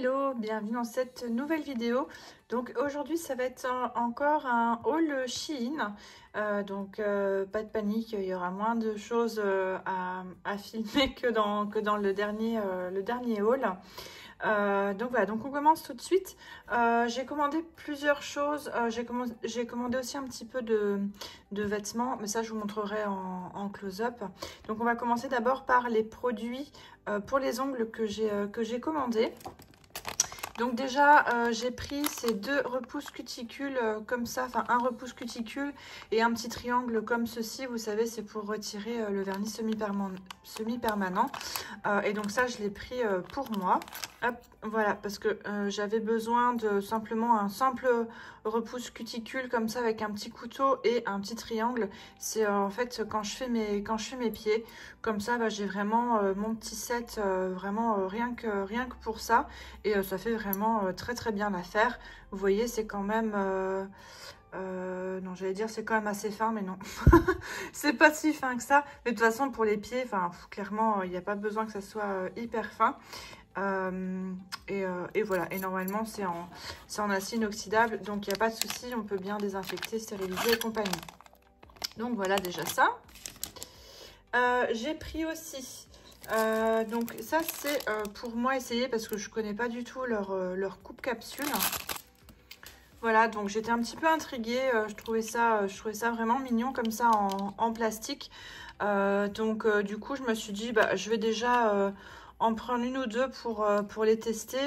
Hello, bienvenue dans cette nouvelle vidéo. Donc aujourd'hui ça va être encore un haul Shein. Pas de panique, il y aura moins de choses à filmer que dans le dernier haul. Donc voilà, donc on commence tout de suite. J'ai commandé plusieurs choses. J'ai commandé aussi un petit peu de vêtements, mais ça je vous montrerai en close-up. Donc on va commencer d'abord par les produits pour les ongles que j'ai commandés. Donc déjà, j'ai pris ces deux repousses cuticules comme ça, enfin un repousse cuticule et un petit triangle comme ceci. Vous savez, c'est pour retirer le vernis semi-permanent. Et donc ça, je l'ai pris pour moi. Hop, voilà, parce que j'avais besoin de simplement un simple repousse cuticule comme ça avec un petit couteau et un petit triangle. C'est en fait quand je fais mes pieds, comme ça, bah, j'ai vraiment mon petit set, vraiment rien que pour ça. Et ça fait vraiment très très bien l'affaire. Vous voyez, c'est quand même... non, j'allais dire c'est quand même assez fin, mais non. C'est pas si fin que ça. Mais de toute façon, pour les pieds, enfin, clairement, il n'y a pas besoin que ça soit hyper fin. Et voilà. Et normalement, c'est en acier inoxydable. Donc, il n'y a pas de souci. On peut bien désinfecter, stériliser et compagnie. Donc, voilà déjà ça. J'ai pris aussi... donc ça c'est pour moi essayer parce que je connais pas du tout leur coupe capsule. Voilà, donc j'étais un petit peu intriguée, je trouvais ça vraiment mignon comme ça en plastique. Du coup je me suis dit bah, je vais déjà en prendre une ou deux pour les tester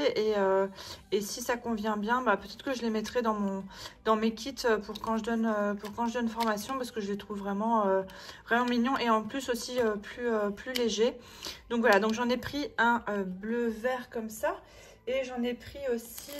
et si ça convient bien, bah, peut-être que je les mettrai dans mes kits pour quand je donne formation parce que je les trouve vraiment, vraiment mignons et en plus aussi plus légers. Donc voilà, donc j'en ai pris un bleu vert comme ça et j'en ai pris aussi...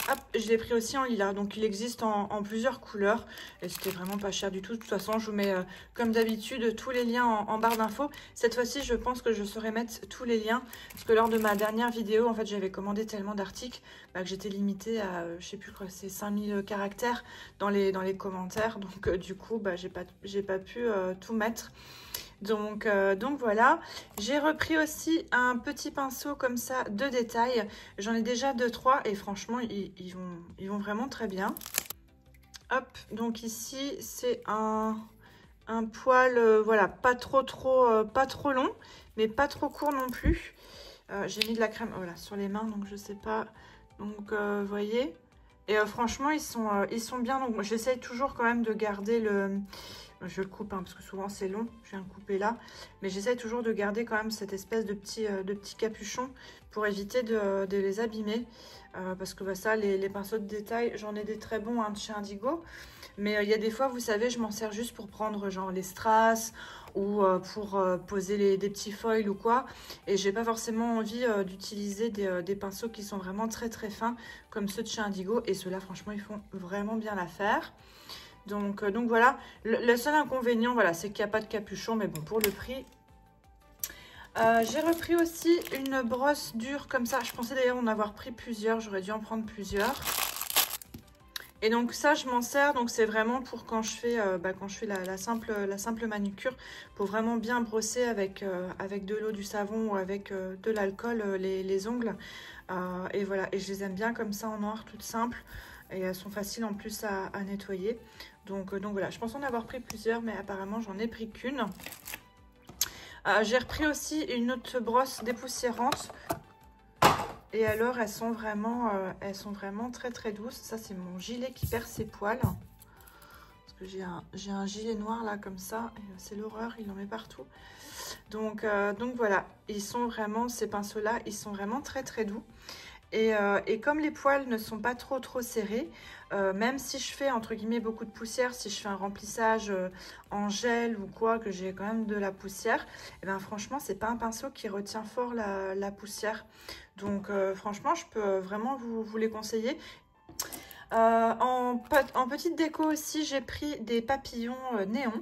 Hop, je l'ai pris aussi en lilas, donc il existe en plusieurs couleurs et c'était vraiment pas cher du tout. De toute façon, je vous mets comme d'habitude tous les liens en barre d'infos. Cette fois-ci, je pense que je saurais mettre tous les liens parce que lors de ma dernière vidéo, en fait, j'avais commandé tellement d'articles que j'étais limitée à, je sais plus quoi, c'est 5000 caractères dans les commentaires. Donc du coup, j'ai pas pu tout mettre. Donc voilà, j'ai repris aussi un petit pinceau comme ça de détail. J'en ai déjà 2-3 et franchement, ils vont vraiment très bien. Hop, donc ici, c'est un poil, voilà, pas trop long, mais pas trop court non plus. J'ai mis de la crème voilà, sur les mains, donc je sais pas. Donc, vous voyez. Et franchement, ils sont bien. Donc, j'essaye toujours quand même de garder le... Je le coupe hein, parce que souvent c'est long, je viens de couper là. Mais j'essaye toujours de garder quand même cette espèce de petit capuchon pour éviter de les abîmer. Parce que bah, ça, les pinceaux de détail, j'en ai des très bons hein, de chez Indigo. Mais il y a des fois, vous savez, je m'en sers juste pour prendre genre les strass ou pour poser des petits foils ou quoi. Et j'ai pas forcément envie d'utiliser des pinceaux qui sont vraiment très très fins comme ceux de chez Indigo. Et ceux-là, franchement, ils font vraiment bien l'affaire. Donc voilà, le seul inconvénient, voilà, c'est qu'il n'y a pas de capuchon, mais bon, pour le prix. J'ai repris aussi une brosse dure comme ça. Je pensais d'ailleurs en avoir pris plusieurs, j'aurais dû en prendre plusieurs. Et donc ça, je m'en sers, donc c'est vraiment pour quand je fais, la simple manucure, pour vraiment bien brosser avec de l'eau, du savon ou avec de l'alcool les ongles. Et voilà, et je les aime bien comme ça en noir, toutes simples. Et elles sont faciles en plus à nettoyer. Donc voilà, je pense en avoir pris plusieurs, mais apparemment j'en ai pris qu'une. J'ai repris aussi une autre brosse dépoussiérante. Et alors elles sont vraiment très très douces. Ça c'est mon gilet qui perd ses poils. Parce que j'ai un gilet noir là comme ça. C'est l'horreur, il en met partout. Donc voilà, ils sont vraiment, ces pinceaux là, ils sont vraiment très très doux. Et comme les poils ne sont pas trop serrés, même si je fais entre guillemets beaucoup de poussière, si je fais un remplissage en gel ou quoi, que j'ai quand même de la poussière, et ben franchement c'est pas un pinceau qui retient fort la poussière. Donc franchement je peux vraiment vous les conseiller. En petite déco aussi, j'ai pris des papillons néons.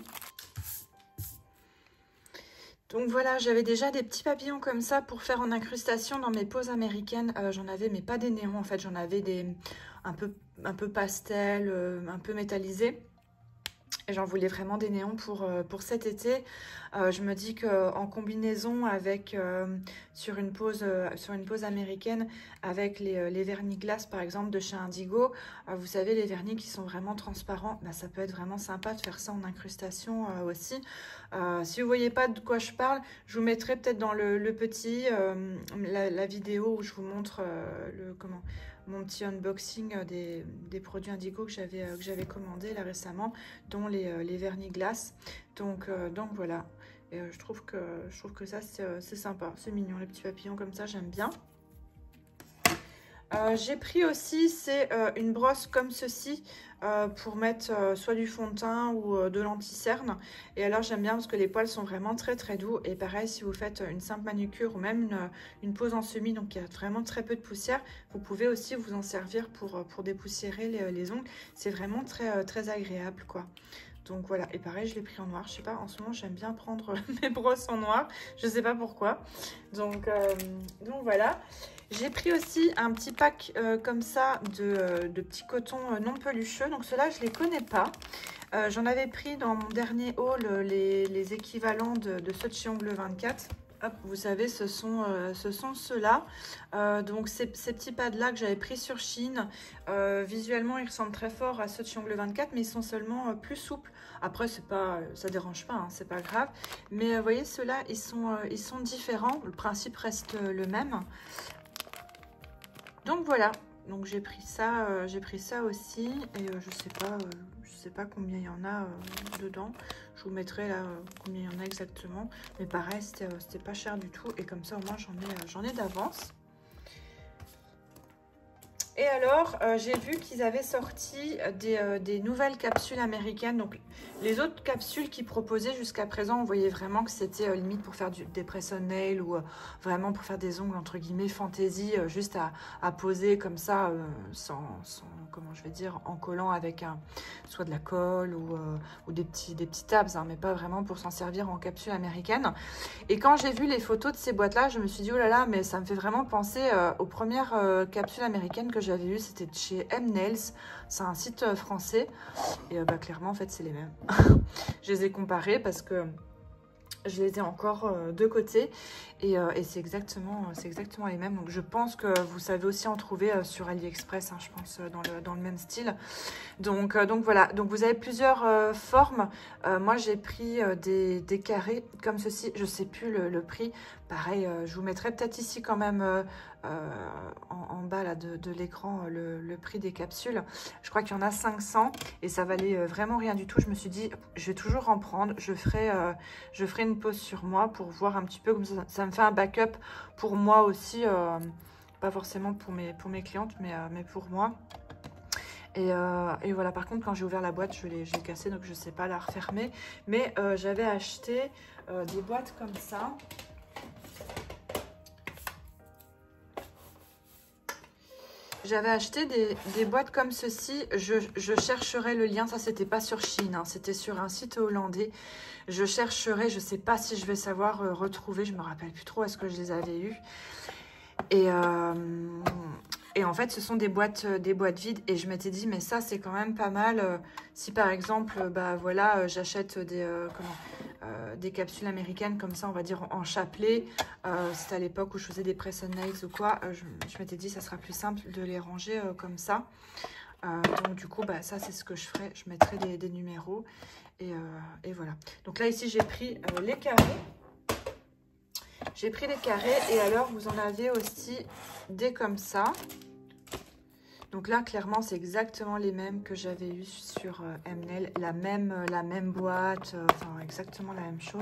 Donc voilà, j'avais déjà des petits papillons comme ça pour faire en incrustation dans mes poses américaines. J'en avais, mais pas des néons en fait, j'en avais des un peu pastel, un peu métallisés. Et j'en voulais vraiment des néons pour cet été. Je me dis qu'en combinaison avec, sur une pose américaine, avec les vernis glace par exemple de chez Indigo, vous savez les vernis qui sont vraiment transparents, bah, ça peut être vraiment sympa de faire ça en incrustation aussi. Si vous ne voyez pas de quoi je parle, je vous mettrai peut-être dans le petit, la vidéo où je vous montre mon petit unboxing des produits Indigo que j'avais commandé là récemment, dont les vernis glace. Donc voilà. Et je trouve que ça c'est sympa, c'est mignon, les petits papillons comme ça, j'aime bien. J'ai pris aussi, c'est une brosse comme ceci pour mettre soit du fond de teint ou de l'anti-cerne. Et alors j'aime bien parce que les poils sont vraiment très très doux. Et pareil, si vous faites une simple manucure ou même une pose en semi, donc il y a vraiment très peu de poussière, vous pouvez aussi vous en servir pour dépoussiérer les ongles. C'est vraiment très, très agréable quoi. Donc voilà, et pareil, je l'ai pris en noir. Je sais pas, en ce moment, j'aime bien prendre mes brosses en noir. Je sais pas pourquoi. Donc voilà. J'ai pris aussi un petit pack comme ça de petits cotons non pelucheux. Donc ceux-là, je les connais pas. J'en avais pris dans mon dernier haul les équivalents de ceux de chez Ongle 24. Hop, vous savez, ce sont ceux-là. Donc ces petits pads-là que j'avais pris sur Shein, visuellement, ils ressemblent très fort à ceux de chez Ongle 24, mais ils sont seulement plus souples. Après, ça dérange pas, hein, c'est pas grave. Mais vous voyez, ceux-là, ils sont différents. Le principe reste le même. Donc voilà. Donc j'ai pris ça aussi. Et je sais pas combien il y en a dedans. Je vous mettrai là combien il y en a exactement. Mais pareil, c'était pas cher du tout. Et comme ça, au moins, j'en ai d'avance. Et alors, j'ai vu qu'ils avaient sorti des nouvelles capsules américaines. Donc, les autres capsules qu'ils proposaient jusqu'à présent, on voyait vraiment que c'était limite pour faire des press-on-nail ou vraiment pour faire des ongles, entre guillemets, fantaisie, juste à poser comme ça, sans, comment je vais dire, en collant avec soit de la colle ou des petits tabs, hein, mais pas vraiment pour s'en servir en capsule américaine. Et quand j'ai vu les photos de ces boîtes-là, je me suis dit, oh là là, mais ça me fait vraiment penser aux premières capsules américaines que j'avais eues. C'était de chez M-Nails, c'est un site français. Et bah, clairement, en fait, c'est les mêmes. Je les ai comparées parce que je les ai encore de côté et c'est exactement les mêmes. Donc je pense que vous savez aussi en trouver sur AliExpress, hein, je pense dans le même style. Donc voilà, donc vous avez plusieurs formes. Moi j'ai pris des carrés comme ceci, je sais plus le prix. Pareil, je vous mettrai peut-être ici quand même en bas là, de l'écran le prix des capsules. Je crois qu'il y en a 500 et ça valait vraiment rien du tout. Je me suis dit, je vais toujours en prendre. Je ferai une pause sur moi pour voir un petit peu comme ça me fait un backup pour moi aussi. Pas forcément pour mes clientes, mais pour moi. Et voilà, par contre, quand j'ai ouvert la boîte, je l'ai cassée, donc je ne sais pas la refermer. Mais j'avais acheté des boîtes comme ça. J'avais acheté des boîtes comme ceci. Je chercherai le lien. Ça, c'était pas sur Shein, hein, c'était sur un site hollandais. Je chercherai, je sais pas si je vais savoir retrouver. Je me rappelle plus trop est-ce que je les avais eues. Et en fait, ce sont des boîtes vides. Et je m'étais dit, mais ça, c'est quand même pas mal. Si par exemple, bah voilà, j'achète des capsules américaines comme ça, on va dire en chapelet. C'était à l'époque où je faisais des press-on-nails ou quoi. Je m'étais dit, ça sera plus simple de les ranger comme ça. Donc du coup, bah, ça, c'est ce que je ferai. Je mettrai des numéros. Et voilà. Donc là, ici, j'ai pris les carrés. J'ai pris les carrés et alors vous en avez aussi des comme ça. Donc là, clairement, c'est exactement les mêmes que j'avais eu sur M-Nail. La même boîte, enfin exactement la même chose.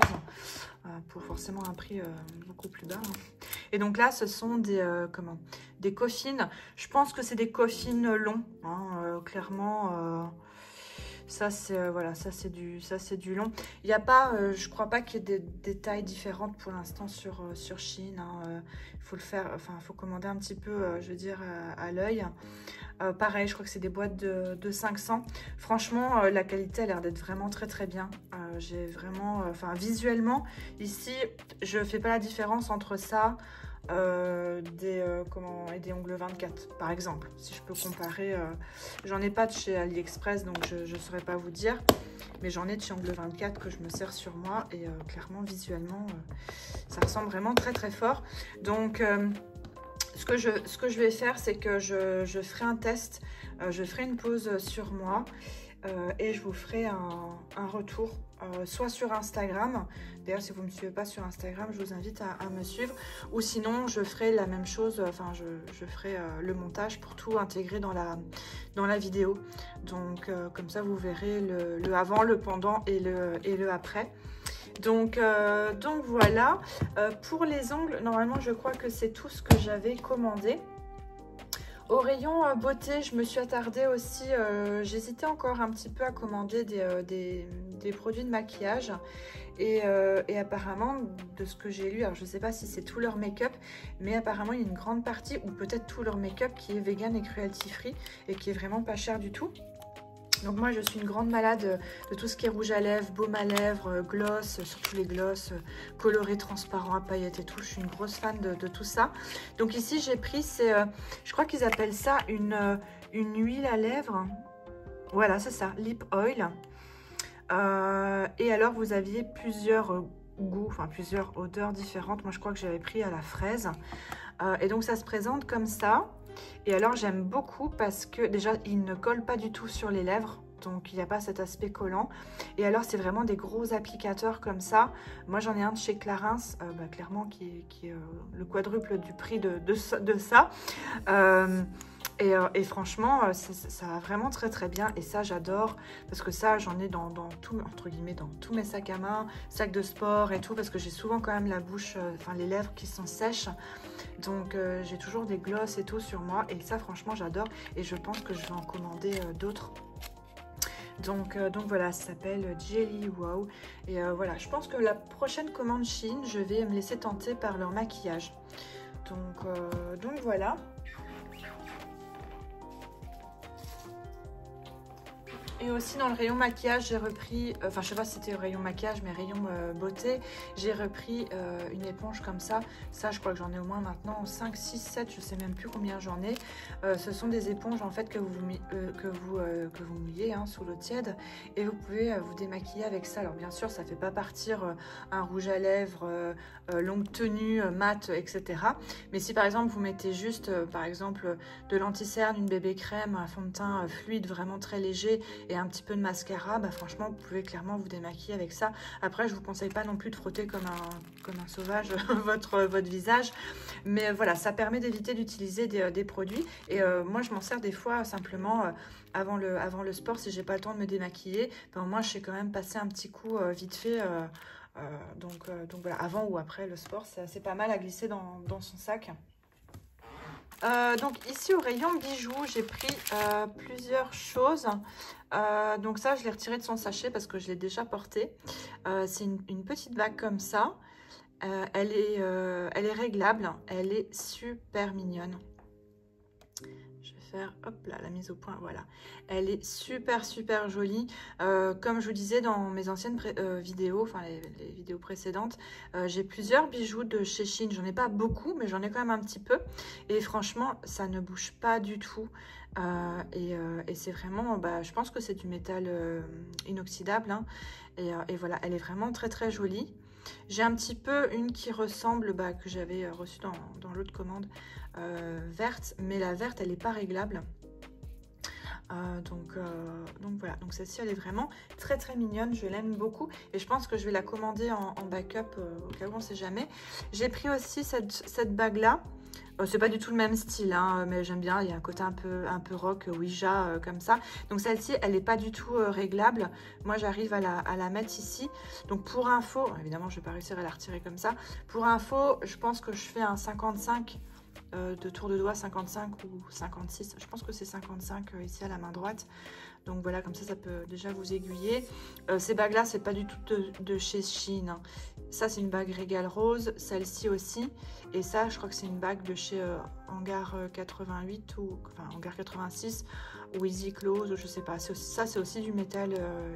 Pour forcément un prix beaucoup plus bas. Hein. Et donc là, ce sont des coffines. Je pense que c'est des coffines longs. Hein, clairement... ça c'est voilà, ça c'est du long. Il n'y a pas, je crois pas qu'il y ait des tailles différentes pour l'instant sur Shein. Hein. Faut le faire, enfin faut commander un petit peu, je veux dire à l'œil. Pareil, je crois que c'est des boîtes de 500. Franchement, la qualité a l'air d'être vraiment très très bien. J'ai vraiment, enfin visuellement ici, je fais pas la différence entre ça. et des ongles 24 par exemple, si je peux comparer. J'en ai pas de chez AliExpress, donc je ne saurais pas vous dire, mais j'en ai de chez Ongles 24 que je me sers sur moi, et clairement visuellement ça ressemble vraiment très très fort. Donc ce que je vais faire, c'est que je ferai un test, je ferai une pause sur moi, et je vous ferai un retour, soit sur Instagram. D'ailleurs, si vous ne me suivez pas sur Instagram, je vous invite à me suivre. Ou sinon, je ferai la même chose, enfin, je ferai le montage pour tout intégrer dans la vidéo. Donc, comme ça, vous verrez le avant, le pendant et le après. Donc voilà. Pour les ongles, normalement, je crois que c'est tout ce que j'avais commandé. Au rayon beauté, je me suis attardée aussi, j'hésitais encore un petit peu à commander des produits de maquillage, et apparemment, de ce que j'ai lu, alors je ne sais pas si c'est tout leur make-up, mais apparemment il y a une grande partie, ou peut-être tout leur make-up, qui est vegan et cruelty free, et qui est vraiment pas cher du tout. Donc moi je suis une grande malade de tout ce qui est rouge à lèvres, baume à lèvres, gloss, surtout les gloss colorés, transparents, à paillettes et tout. Je suis une grosse fan de tout ça. Donc ici j'ai pris, je crois qu'ils appellent ça une huile à lèvres. Voilà, c'est ça, lip oil. Et alors vous aviez plusieurs goûts, enfin plusieurs odeurs différentes. Moi je crois que j'avais pris à la fraise. Et donc ça se présente comme ça. Et alors j'aime beaucoup parce que déjà il ne colle pas du tout sur les lèvres, donc il n'y a pas cet aspect collant. Et alors c'est vraiment des gros applicateurs comme ça. Moi j'en ai un de chez Clarins, clairement qui est le quadruple du prix de ça. Et franchement ça va vraiment très très bien, et ça j'adore, parce que ça j'en ai dans tout, entre guillemets, dans tous mes sacs à main, sacs de sport et tout, parce que j'ai souvent quand même la bouche, enfin les lèvres qui sont sèches, donc j'ai toujours des gloss et tout sur moi, et ça franchement j'adore, et je pense que je vais en commander d'autres. Donc voilà, ça s'appelle Jelly Wow, et voilà, je pense que la prochaine commande Shein, je vais me laisser tenter par leur maquillage. Donc voilà. Et aussi dans le rayon maquillage, j'ai repris, enfin je sais pas si c'était au rayon maquillage, mais rayon beauté, j'ai repris une éponge comme ça. Ça je crois que j'en ai au moins maintenant 5, 6, 7, je sais même plus combien j'en ai. Ce sont des éponges en fait que vous mouillez sous l'eau tiède, et vous pouvez vous démaquiller avec ça. Alors bien sûr ça fait pas partir un rouge à lèvres, longue tenue, mat, etc. Mais si par exemple vous mettez juste par exemple de l'anti-cerne, une bébé crème, un fond de teint fluide vraiment très léger, et un petit peu de mascara, franchement vous pouvez clairement vous démaquiller avec ça. Après je vous conseille pas non plus de frotter comme un sauvage votre visage, mais voilà, ça permet d'éviter d'utiliser des produits. Et moi je m'en sers des fois simplement avant le sport, si j'ai pas le temps de me démaquiller, moi je sais quand même passer un petit coup vite fait, donc voilà, avant ou après le sport, c'est pas mal à glisser dans son sac. Donc ici au rayon bijoux, j'ai pris plusieurs choses. Donc ça je l'ai retiré de son sachet parce que je l'ai déjà porté. C'est une petite bague comme ça. Elle est réglable, elle est super mignonne. Je vais faire, hop là, la mise au point, voilà. Elle est super super jolie. Comme je vous disais dans mes anciennes vidéos, enfin les vidéos précédentes, j'ai plusieurs bijoux de chez Shein. J'en ai pas beaucoup, mais j'en ai quand même un petit peu. Et franchement, ça ne bouge pas du tout. Et c'est vraiment, je pense que c'est du métal inoxydable. Et voilà, elle est vraiment très très jolie. J'ai un petit peu une qui ressemble, que j'avais reçue dans l'autre commande, verte, mais la verte elle n'est pas réglable. Donc voilà, donc celle-ci elle est vraiment très très mignonne, je l'aime beaucoup, et je pense que je vais la commander en backup au cas où on ne sait jamais. J'ai pris aussi cette bague là. C'est pas du tout le même style, mais j'aime bien, il y a un côté un peu rock, Ouija, comme ça. Donc celle-ci, elle n'est pas du tout réglable. Moi, j'arrive à la mettre ici. Donc pour info, évidemment, je ne vais pas réussir à la retirer comme ça. Pour info, je pense que je fais un 55 de tour de doigt, 55 ou 56. Je pense que c'est 55 ici à la main droite. Donc voilà, comme ça peut déjà vous aiguiller. Ces bagues-là, c'est pas du tout de chez Shein. Ça, c'est une bague Régal Rose. Celle-ci aussi. Et ça, je crois que c'est une bague de chez Hangar 88 ou enfin Hangar 86 ou Easy Close, je sais pas. Ça, c'est aussi du métal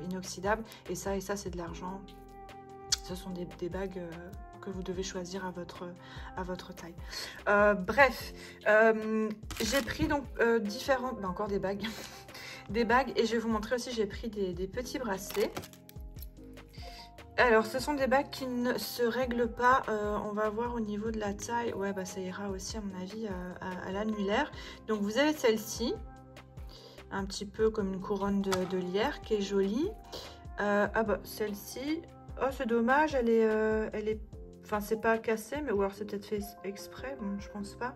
inoxydable. Et ça, c'est de l'argent. Ce sont des bagues que vous devez choisir à votre taille. Bref, j'ai pris donc différentes, encore des bagues, des bagues, et je vais vous montrer aussi, j'ai pris des petits bracelets. Alors, ce sont des bagues qui ne se règlent pas. On va voir au niveau de la taille. Ouais, bah ça ira aussi, à mon avis, à l'annulaire. Donc, vous avez celle-ci, un petit peu comme une couronne de lierre, qui est jolie. Ah bah, celle-ci, oh, c'est dommage, elle est... Enfin, c'est pas cassé, mais ou alors c'est peut-être fait exprès. Bon, je pense pas.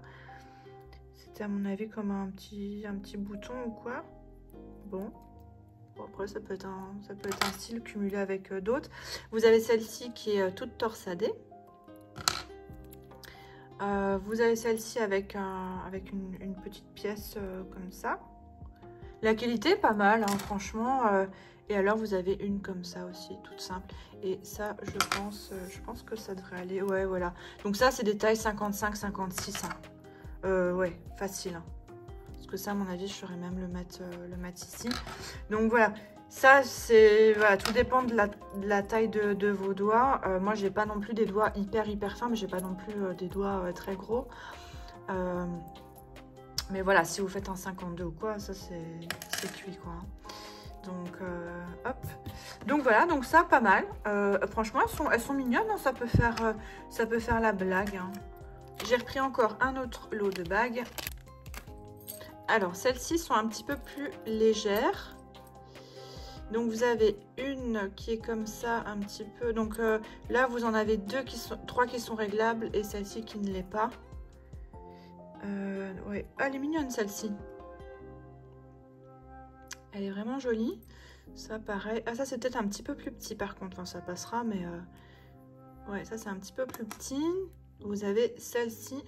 C'était, à mon avis, comme un petit bouton ou quoi. Bon. Après, ça peut être un style cumulé avec d'autres. Vous avez celle-ci qui est toute torsadée. Vous avez celle-ci avec une petite pièce comme ça. La qualité est pas mal, hein, franchement. Et alors, vous avez une comme ça aussi, toute simple. Et ça, je pense que ça devrait aller. Ouais, voilà. Donc ça, c'est des tailles 55-56. Hein. Ouais, facile. Hein. Que ça, à mon avis, je saurais même le mettre ici. Donc voilà, ça c'est, voilà, tout dépend de la taille de vos doigts. Moi, j'ai pas non plus des doigts hyper fins, mais j'ai pas non plus des doigts très gros. Mais voilà, si vous faites un 52 ou quoi, ça c'est cuit quoi. Donc hop. Donc voilà, donc ça pas mal. Franchement, elles sont mignonnes, hein, ça peut faire la blague. Hein. J'ai repris encore un autre lot de bagues. Alors, celles-ci sont un petit peu plus légères. Donc, vous avez une qui est comme ça, un petit peu. Donc, là, vous en avez trois qui sont réglables et celle-ci qui ne l'est pas. Ouais. Ah, elle est mignonne, celle-ci. Elle est vraiment jolie. Ça, pareil. Ah, ça, c'est peut-être un petit peu plus petit, par contre. Enfin, ça passera, mais... Ouais, ça, c'est un petit peu plus petit. Vous avez celle-ci.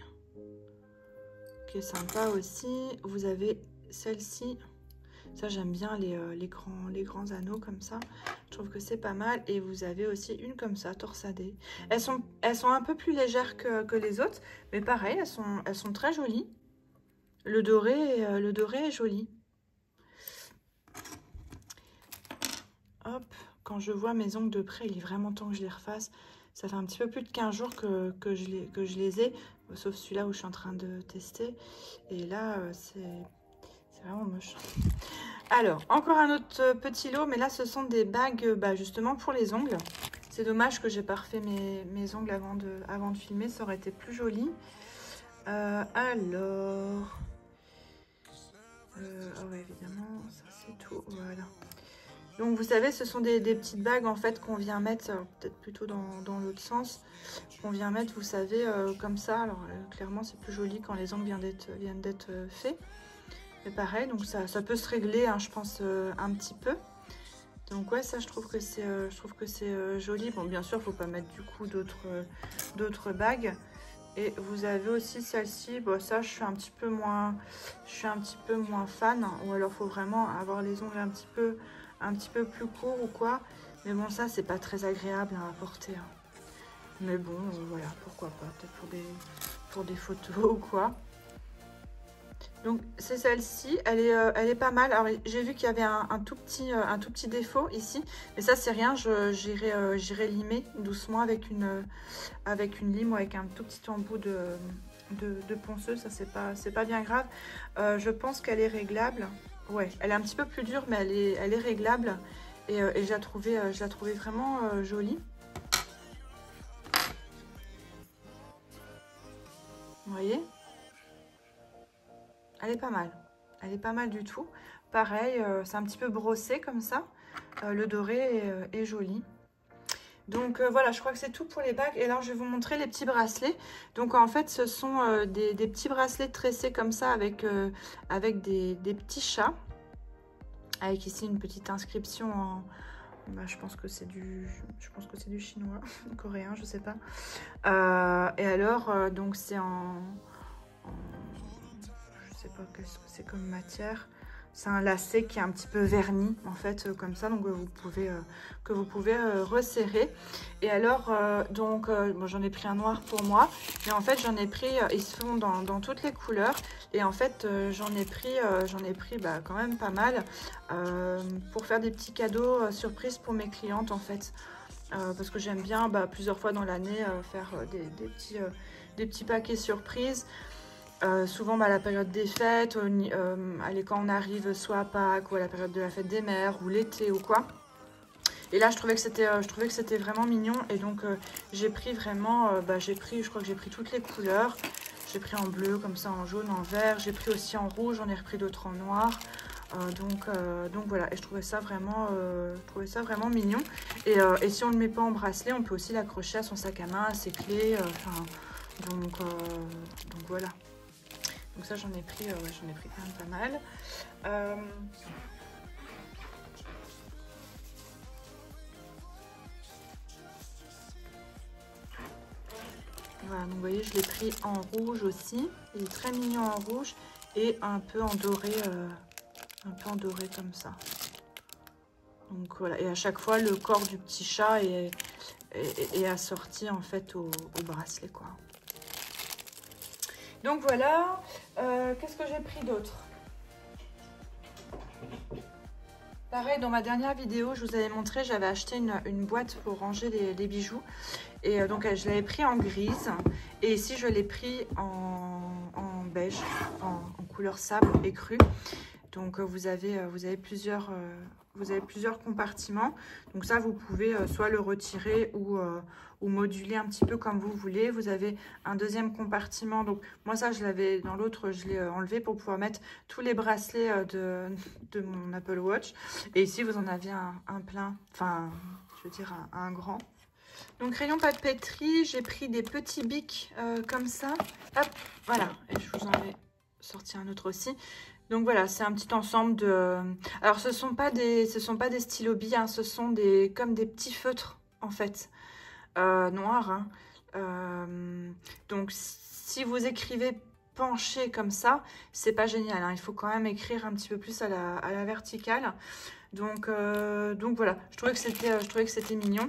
Qui est sympa aussi. Vous avez celle-ci. Ça, j'aime bien les grands anneaux comme ça. Je trouve que c'est pas mal. Et vous avez aussi une comme ça, torsadée. Elles sont un peu plus légères que les autres. Mais pareil, elles sont très jolies. Le doré est joli. Hop, quand je vois mes ongles de près, il est vraiment temps que je les refasse. Ça fait un petit peu plus de 15 jours que je les ai. Sauf celui-là où je suis en train de tester. Et là, c'est vraiment moche. Alors, encore un autre petit lot. Mais là, ce sont des bagues justement pour les ongles. C'est dommage que j'ai pas refait mes ongles avant de filmer. Ça aurait été plus joli. Alors... oh ouais, évidemment, ça c'est tout. Voilà. Donc vous savez, ce sont des petites bagues en fait qu'on vient mettre, peut-être plutôt dans l'autre sens, qu'on vient mettre, vous savez, comme ça. Alors clairement c'est plus joli quand les ongles viennent d'être faits. Mais pareil, donc ça peut se régler, hein, je pense, un petit peu. Donc ouais, ça je trouve que c'est joli. Bon, bien sûr, il ne faut pas mettre du coup d'autres bagues. Et vous avez aussi celle-ci. Bon, ça je suis un petit peu moins fan. Ou alors il faut vraiment avoir les ongles un petit peu plus court ou quoi, mais bon, ça c'est pas très agréable à porter, hein. Mais bon, voilà, pourquoi pas, peut-être pour des photos ou quoi. Donc c'est celle-ci, elle est pas mal. Alors j'ai vu qu'il y avait un tout petit défaut ici, mais ça c'est rien, j'irai limer doucement avec une lime ou avec un tout petit embout de ponceuse. Ça c'est pas bien grave. Je pense qu'elle est réglable. Ouais, elle est un petit peu plus dure, mais elle est réglable. Et je la trouvais vraiment jolie. Vous voyez? Elle est pas mal. Elle est pas mal du tout. Pareil, c'est un petit peu brossé comme ça. Le doré est joli. Donc voilà, je crois que c'est tout pour les bagues. Et alors, je vais vous montrer les petits bracelets. Donc en fait, ce sont des petits bracelets tressés comme ça avec des petits chats. Avec ici une petite inscription en... je pense que c'est du chinois, coréen, je sais pas. Et alors, donc c'est je sais pas qu'est-ce que c'est comme matière. C'est un lacet qui est un petit peu verni, en fait, comme ça, donc que vous pouvez resserrer. Et alors, bon, j'en ai pris un noir pour moi, mais en fait, j'en ai pris, ils se font dans toutes les couleurs. Et en fait, j'en ai pris quand même pas mal pour faire des petits cadeaux surprises pour mes clientes, en fait. parce que j'aime bien plusieurs fois dans l'année faire des petits paquets surprises. Souvent à la période des fêtes, allez, quand on arrive soit à Pâques ou à la période de la fête des mères ou l'été ou quoi. Et là je trouvais que c'était vraiment mignon et donc j'ai pris vraiment, je crois que j'ai pris toutes les couleurs. J'ai pris en bleu comme ça, en jaune, en vert, j'ai pris aussi en rouge, j'en ai repris d'autres en noir. Donc voilà, et je trouvais ça vraiment mignon. Et si on ne le met pas en bracelet, on peut aussi l'accrocher à son sac à main, à ses clés. Donc voilà. Donc ça j'en ai pris quand même pas mal. Voilà, donc vous voyez, je l'ai pris en rouge aussi. Il est très mignon en rouge et un peu en doré comme ça. Donc voilà, et à chaque fois le corps du petit chat est assorti en fait au bracelet quoi. Donc voilà, qu'est-ce que j'ai pris d'autre? Pareil, dans ma dernière vidéo, je vous avais montré, j'avais acheté une boîte pour ranger les bijoux. Et donc, je l'avais pris en grise. Et ici, je l'ai pris en beige, en couleur sable écru. Donc, vous avez plusieurs compartiments. Donc ça, vous pouvez soit le retirer ou moduler un petit peu comme vous voulez. Vous avez un deuxième compartiment. Donc moi, ça, je l'avais dans l'autre, je l'ai enlevé pour pouvoir mettre tous les bracelets de mon Apple Watch. Et ici, vous en avez un plein, enfin, je veux dire un grand. Donc rayon papeterie, j'ai pris des petits bics comme ça. Hop, voilà. Et je vous en ai sorti un autre aussi. Donc voilà, c'est un petit ensemble de... Alors ce sont pas des stylos billes, hein, ce sont comme des petits feutres en fait, noirs. Hein. Donc si vous écrivez penché comme ça, c'est pas génial. Hein. Il faut quand même écrire un petit peu plus à la verticale. Donc voilà, je trouvais que c'était mignon.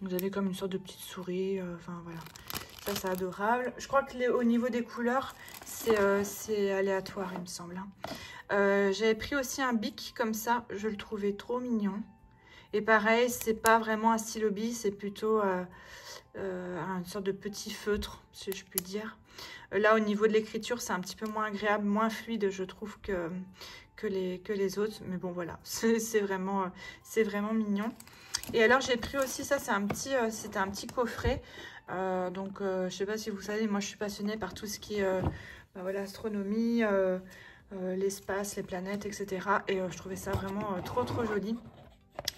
Vous avez comme une sorte de petite souris, enfin voilà. Ça, c'est adorable. Je crois que au niveau des couleurs, c'est aléatoire, il me semble. Hein. J'avais pris aussi un bic comme ça. Je le trouvais trop mignon. Et pareil, c'est pas vraiment un stylo bille, c'est plutôt une sorte de petit feutre, si je puis dire. Là, au niveau de l'écriture, c'est un petit peu moins agréable, moins fluide, je trouve, que les autres. Mais bon, voilà, c'est vraiment mignon. Et alors, j'ai pris aussi, ça, c'était un petit coffret. Je sais pas si vous savez, moi je suis passionnée par tout ce qui est voilà, astronomie, l'espace, les planètes, etc. Et je trouvais ça vraiment trop joli.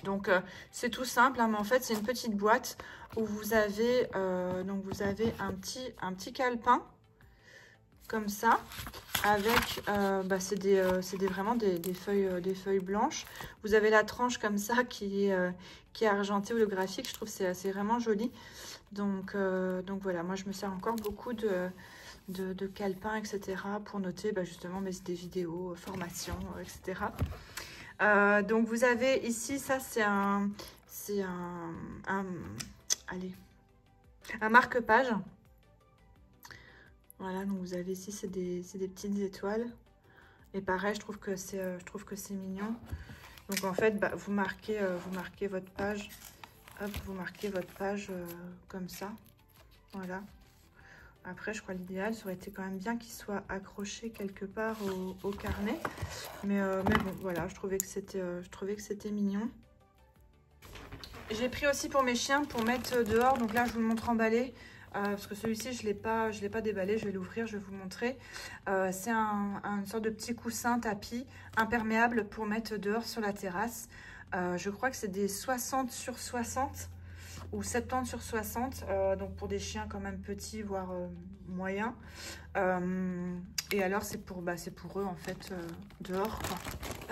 Donc c'est tout simple, hein, mais en fait c'est une petite boîte où vous avez un petit calepin comme ça avec vraiment des feuilles blanches. Vous avez la tranche comme ça qui est argentée holographique. Je trouve que c'est vraiment joli. Donc voilà, moi je me sers encore beaucoup de calepins, etc. pour noter justement mes vidéos, formations, etc. Donc vous avez ici, ça c'est un marque-page. Voilà, donc vous avez ici, c'est des petites étoiles. Et pareil, je trouve que c'est mignon. Donc en fait, vous marquez votre page. Hop, vous marquez votre page comme ça. Voilà. Après, je crois l'idéal, ça aurait été quand même bien qu'il soit accroché quelque part au carnet. Mais bon, voilà, je trouvais que c'était mignon. J'ai pris aussi pour mes chiens pour mettre dehors. Donc là, je vous le montre emballé. Parce que celui-ci, je l'ai pas déballé. Je vais l'ouvrir, je vais vous montrer. C'est une sorte de petit coussin tapis imperméable pour mettre dehors sur la terrasse. Je crois que c'est des 60 sur 60 ou 70 sur 60. Donc pour des chiens quand même petits, voire moyens. Et alors, c'est pour eux en fait dehors, quoi.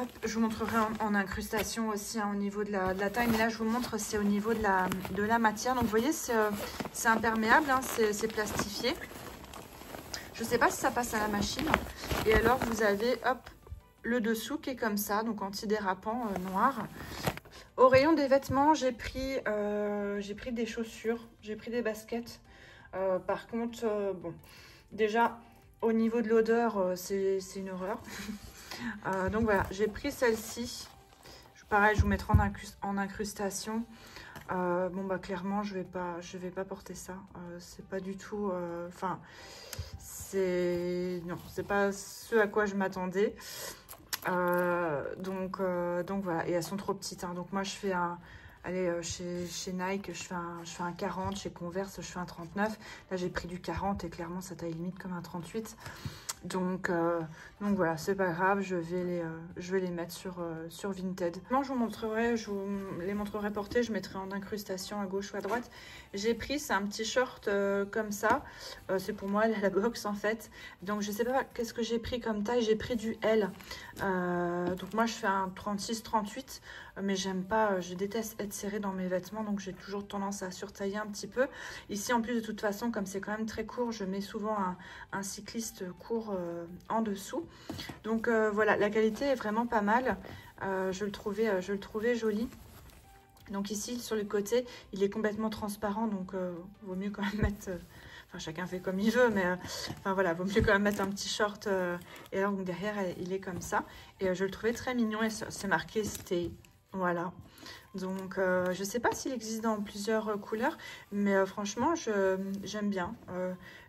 Hop, je vous montrerai en incrustation aussi hein, au niveau de la taille. Mais là, je vous montre, c'est au niveau de la matière. Donc, vous voyez, c'est imperméable, hein, c'est plastifié. Je ne sais pas si ça passe à la machine. Et alors, vous avez, hop, le dessous qui est comme ça, donc antidérapant noir. Au rayon des vêtements, j'ai pris des chaussures, j'ai pris des baskets. Par contre, bon, déjà, au niveau de l'odeur, c'est une horreur. Donc voilà, j'ai pris celle-ci. Pareil, je vous mettrai en incrustation. Bon bah clairement je vais pas porter ça. C'est pas du tout. Enfin, non, c'est pas ce à quoi je m'attendais. Donc voilà, et elles sont trop petites. Hein. Donc moi je fais un. Allez, chez Nike, je fais un 40. Chez Converse, je fais un 39. Là, j'ai pris du 40 et clairement, ça taille limite comme un 38. Donc voilà, c'est pas grave, je vais les mettre sur Vinted. Moi, je vous les montrerai portés, je mettrai en incrustation à gauche ou à droite. J'ai pris, c'est un petit short comme ça. C'est pour moi, la box en fait. Donc je sais pas qu'est-ce que j'ai pris comme taille, j'ai pris du L. Donc moi, je fais un 36-38. Mais j'aime pas, je déteste être serrée dans mes vêtements, donc j'ai toujours tendance à surtailler un petit peu. Ici, en plus, de toute façon, comme c'est quand même très court, je mets souvent un cycliste court en dessous. Donc voilà, la qualité est vraiment pas mal. Je le trouvais joli. Donc ici, sur le côté, il est complètement transparent, donc vaut mieux quand même mettre... Enfin, chacun fait comme il veut, mais enfin voilà, vaut mieux quand même mettre un petit short. Et alors, donc, derrière, il est comme ça. Et je le trouvais très mignon et c'est marqué Stay. Voilà, donc je sais pas s'il existe dans plusieurs couleurs, mais franchement j'aime bien.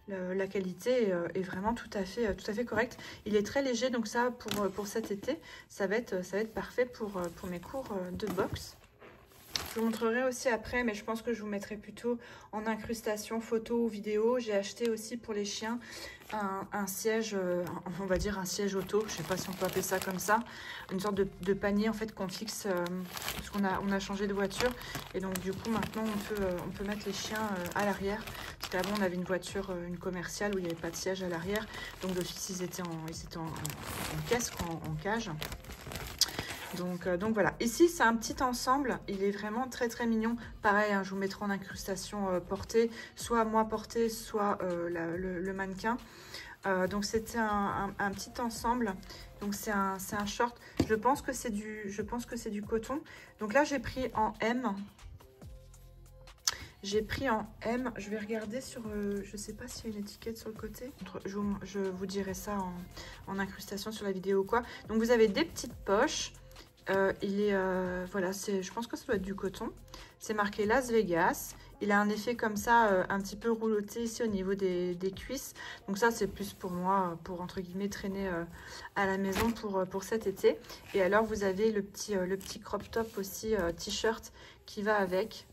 La qualité est vraiment tout à fait correcte. Il est très léger, donc ça pour cet été, ça va être parfait pour mes cours de boxe. Je vous montrerai aussi après, mais je pense que je vous mettrai plutôt en incrustation photo ou vidéo. J'ai acheté aussi pour les chiens un siège, on va dire un siège auto, je sais pas si on peut appeler ça comme ça, une sorte de panier en fait qu'on fixe, parce qu'on a changé de voiture. Et donc du coup maintenant on peut mettre les chiens à l'arrière. Parce qu'avant on avait une voiture, une commerciale où il n'y avait pas de siège à l'arrière. Donc d'office ils étaient en caisse, en cage. Donc voilà, ici c'est un petit ensemble, il est vraiment très très mignon. Pareil, hein, je vous mettrai en incrustation portée, soit moi portée, soit le mannequin. Donc c'était un petit ensemble, donc c'est un short. Je pense que c'est du coton. Donc là j'ai pris en M. J'ai pris en M, je vais regarder sur, je sais pas s'il y a une étiquette sur le côté. Je vous dirai ça en incrustation sur la vidéo ou quoi. Donc vous avez des petites poches. Voilà, je pense que ça doit être du coton. C'est marqué Las Vegas. Il a un effet comme ça, un petit peu rouloté ici au niveau des cuisses. Donc ça, c'est plus pour moi, pour entre guillemets traîner à la maison pour cet été. Et alors, vous avez le petit crop top aussi, t-shirt qui va avec.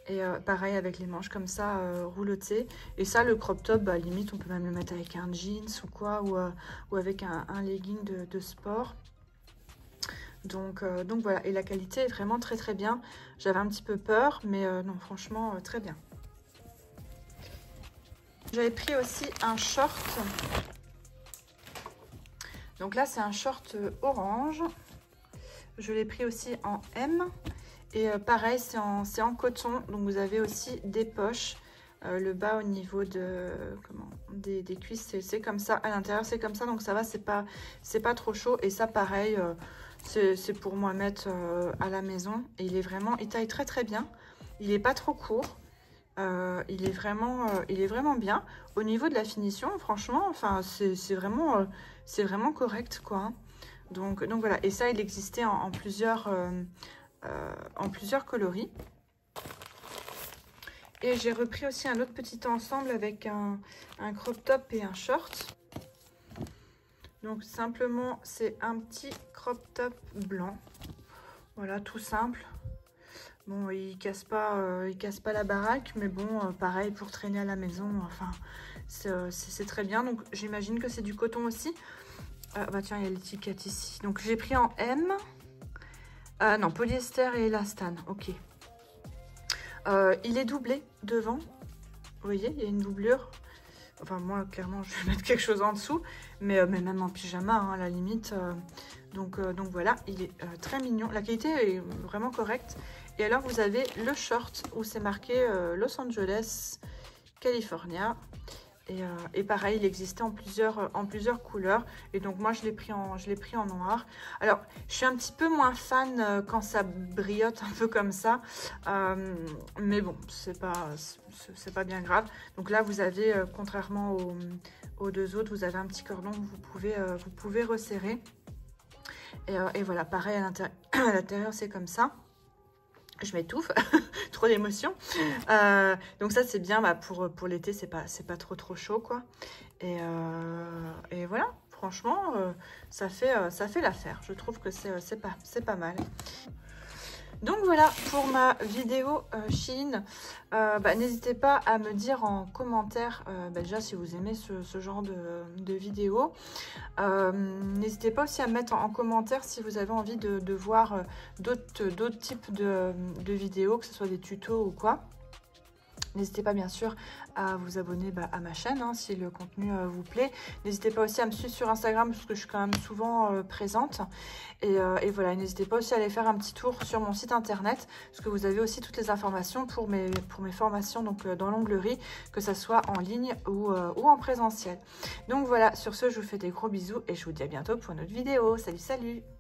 Et pareil avec les manches comme ça, roulotées. Et ça, le crop top, bah, limite, on peut même le mettre avec un jeans ou quoi, ou avec un legging de sport. Donc voilà, et la qualité est vraiment très très bien. J'avais un petit peu peur, mais non, franchement, très bien. J'avais pris aussi un short. Donc là, c'est un short orange. Je l'ai pris aussi en M. Et pareil, c'est en coton. Donc vous avez aussi des poches. Le bas au niveau des cuisses, c'est comme ça. À l'intérieur, c'est comme ça. Donc ça va, c'est pas trop chaud. Et ça, pareil... c'est pour moi mettre à la maison. Et il taille très très bien. Il n'est pas trop court. Il est vraiment bien. Au niveau de la finition, franchement, enfin, c'est vraiment correct, quoi. Hein. Donc voilà. Et ça, il existait en plusieurs coloris. Et j'ai repris aussi un autre petit ensemble avec un crop top et un short. Donc simplement, c'est un petit crop top blanc. Voilà, tout simple. Bon, il casse pas la baraque, mais bon, pareil pour traîner à la maison. Enfin, c'est très bien. Donc j'imagine que c'est du coton aussi. Bah tiens, il y a l'étiquette ici. Donc j'ai pris en M. Non, polyester et élastane. Ok. Il est doublé devant. Vous voyez, il y a une doublure. Enfin, moi, clairement, je vais mettre quelque chose en dessous. Mais même en pyjama, hein, à la limite. Donc voilà, il est très mignon. La qualité est vraiment correcte. Et alors, vous avez le short où c'est marqué Los Angeles, California. Et pareil, il existait en plusieurs couleurs. Et donc, moi, je l'ai pris en noir. Alors, je suis un petit peu moins fan quand ça briote un peu comme ça. Mais bon, c'est pas bien grave. Donc là, vous avez, contrairement aux deux autres, vous avez un petit cordon que vous pouvez resserrer. Et voilà, pareil à l'intérieur, c'est comme ça. Je m'étouffe, trop d'émotions. Donc ça, c'est bien pour l'été, c'est pas trop chaud, quoi. Et voilà, franchement, ça fait l'affaire. Je trouve que c'est pas mal. Donc voilà pour ma vidéo Shein. N'hésitez pas à me dire en commentaire déjà si vous aimez ce genre de vidéo. N'hésitez pas aussi à mettre en commentaire si vous avez envie de voir d'autres types de vidéos, que ce soit des tutos ou quoi. N'hésitez pas bien sûr à vous abonner à ma chaîne si le contenu vous plaît. N'hésitez pas aussi à me suivre sur Instagram parce que je suis quand même souvent présente. Et voilà, n'hésitez pas aussi à aller faire un petit tour sur mon site internet parce que vous avez aussi toutes les informations pour mes formations donc dans l'onglerie, que ce soit en ligne ou en présentiel. Donc voilà, sur ce, je vous fais des gros bisous et je vous dis à bientôt pour une autre vidéo. Salut, salut!